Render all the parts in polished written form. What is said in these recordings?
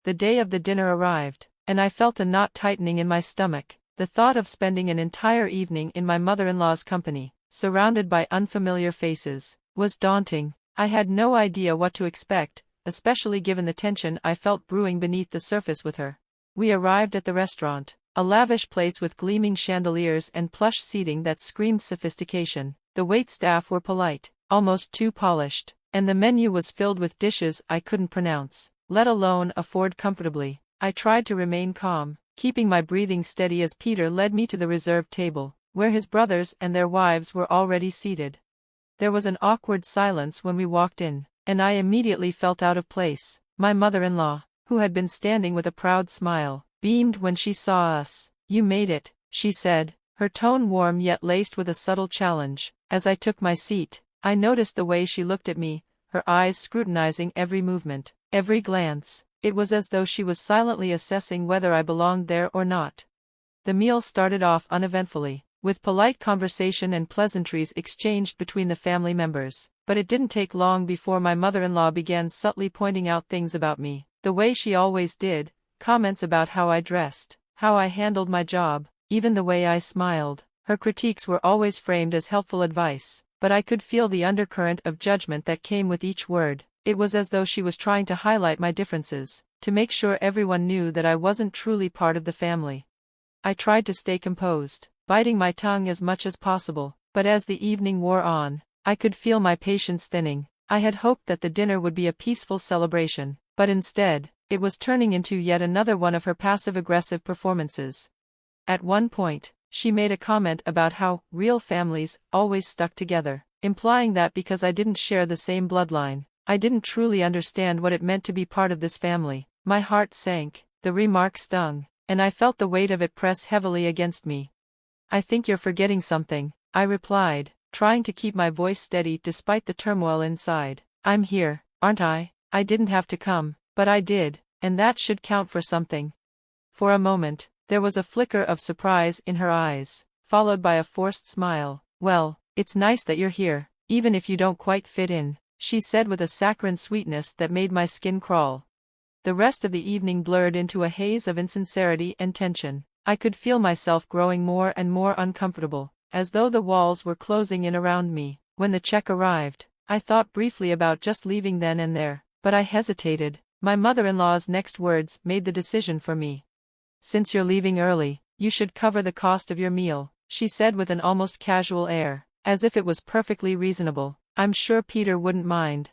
The day of the dinner arrived, and I felt a knot tightening in my stomach. The thought of spending an entire evening in my mother-in-law's company, surrounded by unfamiliar faces, was daunting. I had no idea what to expect, especially given the tension I felt brewing beneath the surface with her. We arrived at the restaurant, a lavish place with gleaming chandeliers and plush seating that screamed sophistication. The waitstaff were polite, almost too polished, and the menu was filled with dishes I couldn't pronounce, let alone afford comfortably. I tried to remain calm, keeping my breathing steady as Peter led me to the reserved table, where his brothers and their wives were already seated. There was an awkward silence when we walked in, and I immediately felt out of place. My mother-in-law, who had been standing with a proud smile, beamed when she saw us. "You made it," she said, her tone warm yet laced with a subtle challenge. As I took my seat, I noticed the way she looked at me, her eyes scrutinizing every movement, every glance. It was as though she was silently assessing whether I belonged there or not. The meal started off uneventfully, with polite conversation and pleasantries exchanged between the family members, but it didn't take long before my mother-in-law began subtly pointing out things about me, the way she always did, comments about how I dressed, how I handled my job, even the way I smiled. Her critiques were always framed as helpful advice, but I could feel the undercurrent of judgment that came with each word. It was as though she was trying to highlight my differences, to make sure everyone knew that I wasn't truly part of the family. I tried to stay composed, biting my tongue as much as possible, but as the evening wore on, I could feel my patience thinning. I had hoped that the dinner would be a peaceful celebration, but instead, it was turning into yet another one of her passive-aggressive performances. At one point, she made a comment about how real families always stuck together, implying that because I didn't share the same bloodline, I didn't truly understand what it meant to be part of this family. My heart sank, the remark stung, and I felt the weight of it press heavily against me. "I think you're forgetting something," I replied, trying to keep my voice steady despite the turmoil inside. "I'm here, aren't I? I didn't have to come, but I did, and that should count for something." For a moment, there was a flicker of surprise in her eyes, followed by a forced smile. "Well, it's nice that you're here, even if you don't quite fit in," she said with a saccharine sweetness that made my skin crawl. The rest of the evening blurred into a haze of insincerity and tension. I could feel myself growing more and more uncomfortable, as though the walls were closing in around me. When the check arrived, I thought briefly about just leaving then and there, but I hesitated. My mother-in-law's next words made the decision for me. "Since you're leaving early, you should cover the cost of your meal," she said with an almost casual air, as if it was perfectly reasonable. "I'm sure Peter wouldn't mind."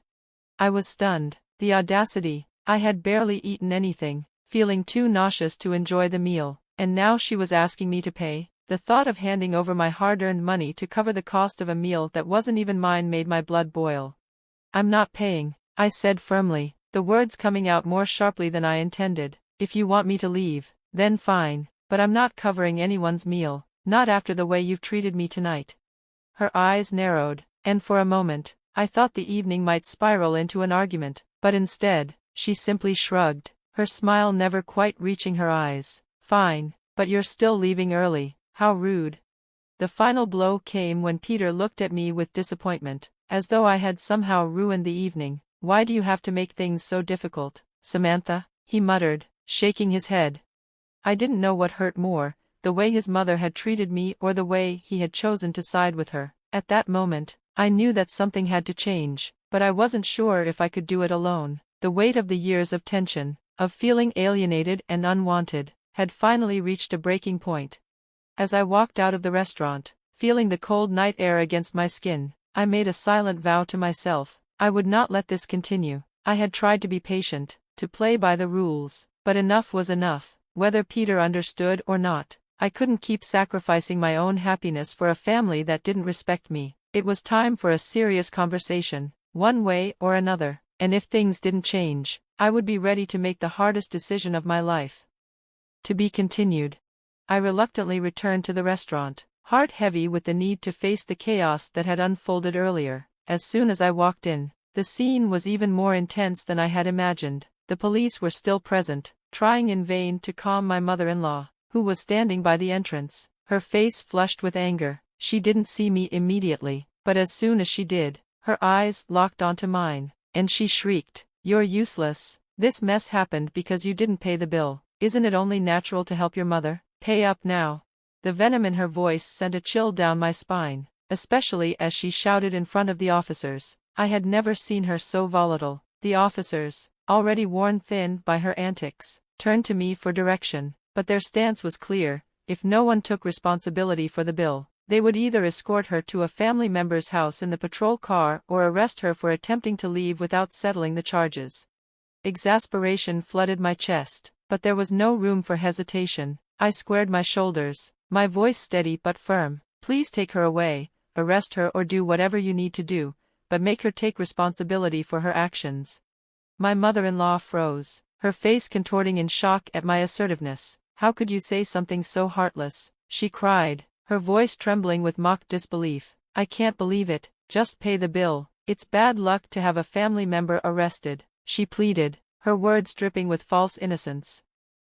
I was stunned. The audacity. I had barely eaten anything, feeling too nauseous to enjoy the meal, and now she was asking me to pay. The thought of handing over my hard-earned money to cover the cost of a meal that wasn't even mine made my blood boil. "I'm not paying," I said firmly, the words coming out more sharply than I intended. "If you want me to leave, then fine, but I'm not covering anyone's meal, not after the way you've treated me tonight." Her eyes narrowed, and for a moment, I thought the evening might spiral into an argument, but instead, she simply shrugged, her smile never quite reaching her eyes. "Fine, but you're still leaving early. How rude." The final blow came when Peter looked at me with disappointment, as though I had somehow ruined the evening. "Why do you have to make things so difficult, Samantha?" he muttered, shaking his head. I didn't know what hurt more, the way his mother had treated me or the way he had chosen to side with her. At that moment, I knew that something had to change, but I wasn't sure if I could do it alone. The weight of the years of tension, of feeling alienated and unwanted, had finally reached a breaking point. As I walked out of the restaurant, feeling the cold night air against my skin, I made a silent vow to myself. I would not let this continue. I had tried to be patient, to play by the rules, but enough was enough. Whether Peter understood or not, I couldn't keep sacrificing my own happiness for a family that didn't respect me. It was time for a serious conversation, one way or another, and if things didn't change, I would be ready to make the hardest decision of my life. To be continued. I reluctantly returned to the restaurant, heart heavy with the need to face the chaos that had unfolded earlier. As soon as I walked in, the scene was even more intense than I had imagined. The police were still present, trying in vain to calm my mother-in-law, who was standing by the entrance, her face flushed with anger. She didn't see me immediately, but as soon as she did, her eyes locked onto mine, and she shrieked, "You're useless, This mess happened because you didn't pay the bill. Isn't it only natural to help your mother? Pay up now." The venom in her voice sent a chill down my spine, especially as she shouted in front of the officers. I had never seen her so volatile. The officers, already worn thin by her antics, turned to me for direction, but their stance was clear: if no one took responsibility for the bill, they would either escort her to a family member's house in the patrol car or arrest her for attempting to leave without settling the charges. Exasperation flooded my chest, but there was no room for hesitation. I squared my shoulders, my voice steady but firm. "Please take her away, arrest her or do whatever you need to do, but make her take responsibility for her actions." My mother-in-law froze, her face contorting in shock at my assertiveness. "How could you say something so heartless?" she cried, her voice trembling with mock disbelief. "I can't believe it. Just pay the bill. It's bad luck to have a family member arrested," she pleaded, her words dripping with false innocence.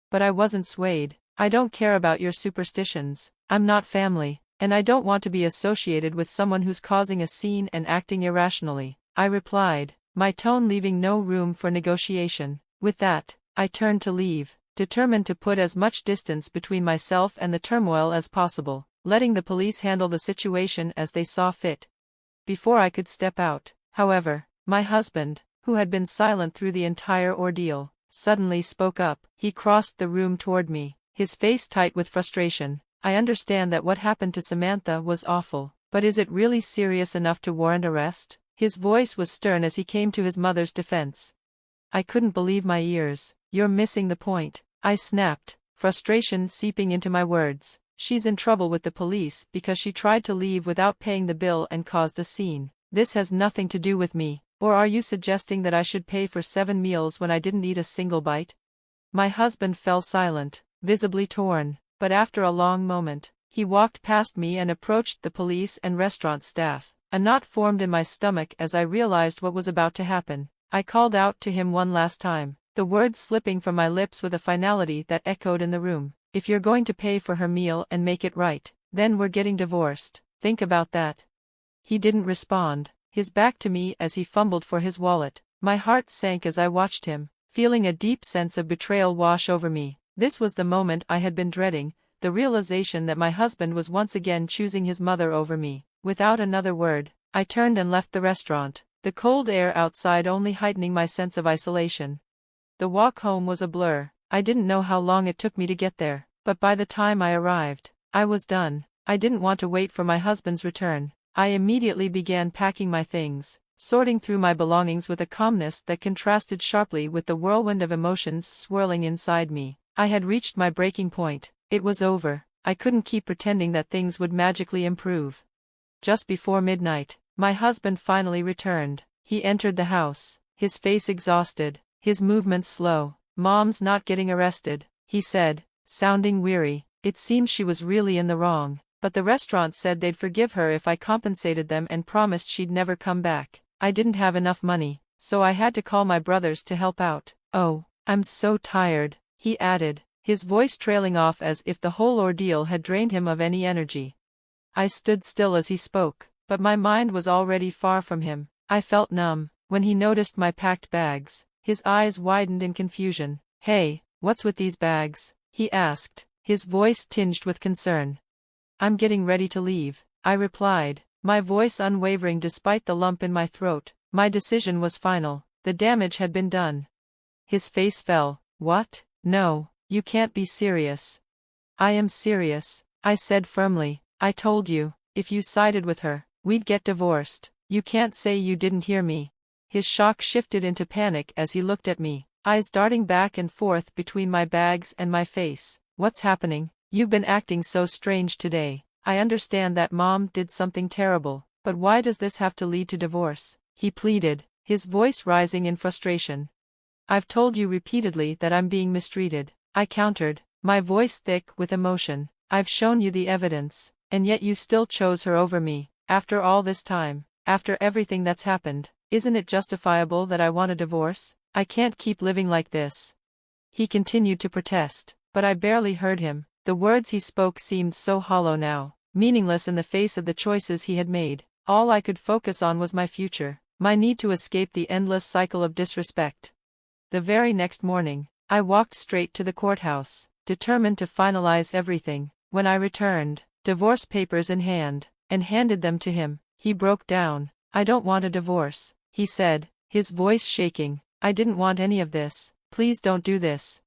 But I wasn't swayed. "I don't care about your superstitions. I'm not family, and I don't want to be associated with someone who's causing a scene and acting irrationally," I replied, my tone leaving no room for negotiation. With that, I turned to leave, determined to put as much distance between myself and the turmoil as possible, letting the police handle the situation as they saw fit. Before I could step out, however, my husband, who had been silent through the entire ordeal, suddenly spoke up. He crossed the room toward me, his face tight with frustration. "I understand that what happened to Samantha was awful, but is it really serious enough to warrant arrest?" His voice was stern as he came to his mother's defense. I couldn't believe my ears. "You're missing the point," I snapped, frustration seeping into my words. "She's in trouble with the police because she tried to leave without paying the bill and caused a scene. This has nothing to do with me. Or are you suggesting that I should pay for 7 meals when I didn't eat a single bite?" My husband fell silent, visibly torn, but after a long moment, he walked past me and approached the police and restaurant staff. A knot formed in my stomach as I realized what was about to happen. I called out to him one last time, the words slipping from my lips with a finality that echoed in the room. "If you're going to pay for her meal and make it right, then we're getting divorced. Think about that." He didn't respond, his back to me as he fumbled for his wallet. My heart sank as I watched him, feeling a deep sense of betrayal wash over me. This was the moment I had been dreading, the realization that my husband was once again choosing his mother over me. Without another word, I turned and left the restaurant, the cold air outside only heightening my sense of isolation. The walk home was a blur. I didn't know how long it took me to get there, but by the time I arrived, I was done. I didn't want to wait for my husband's return. I immediately began packing my things, sorting through my belongings with a calmness that contrasted sharply with the whirlwind of emotions swirling inside me. I had reached my breaking point. It was over. I couldn't keep pretending that things would magically improve. Just before midnight, my husband finally returned. He entered the house, his face exhausted, his movements slow. "Mom's not getting arrested," he said, sounding weary. "It seems she was really in the wrong, but the restaurant said they'd forgive her if I compensated them and promised she'd never come back. I didn't have enough money, so I had to call my brothers to help out. Oh, I'm so tired," he added, his voice trailing off as if the whole ordeal had drained him of any energy. I stood still as he spoke, but my mind was already far from him. I felt numb. When he noticed my packed bags, his eyes widened in confusion. "Hey, what's with these bags?" he asked, his voice tinged with concern. "I'm getting ready to leave," I replied, my voice unwavering despite the lump in my throat. My decision was final. The damage had been done. His face fell. "What? No, you can't be serious." "I am serious," I said firmly. "I told you, if you sided with her, we'd get divorced. You can't say you didn't hear me." His shock shifted into panic as he looked at me, eyes darting back and forth between my bags and my face. "What's happening? You've been acting so strange today. I understand that Mom did something terrible, but why does this have to lead to divorce?" he pleaded, his voice rising in frustration. "I've told you repeatedly that I'm being mistreated," I countered, my voice thick with emotion. "I've shown you the evidence, and yet you still chose her over me. After all this time, after everything that's happened, isn't it justifiable that I want a divorce? I can't keep living like this." He continued to protest, but I barely heard him. The words he spoke seemed so hollow now, meaningless in the face of the choices he had made. All I could focus on was my future, my need to escape the endless cycle of disrespect. The very next morning, I walked straight to the courthouse, determined to finalize everything. When I returned, divorce papers in hand, and handed them to him, he broke down. "I don't want a divorce," he said, his voice shaking. "I didn't want any of this. Please don't do this."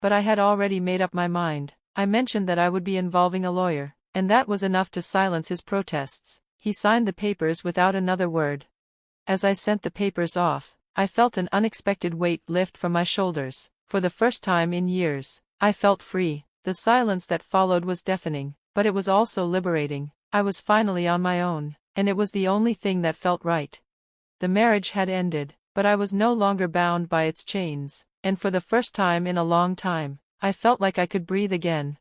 But I had already made up my mind. I mentioned that I would be involving a lawyer, and that was enough to silence his protests. He signed the papers without another word. As I sent the papers off, I felt an unexpected weight lift from my shoulders. For the first time in years, I felt free. The silence that followed was deafening, but it was also liberating. I was finally on my own, and it was the only thing that felt right. The marriage had ended, but I was no longer bound by its chains, and for the first time in a long time, I felt like I could breathe again.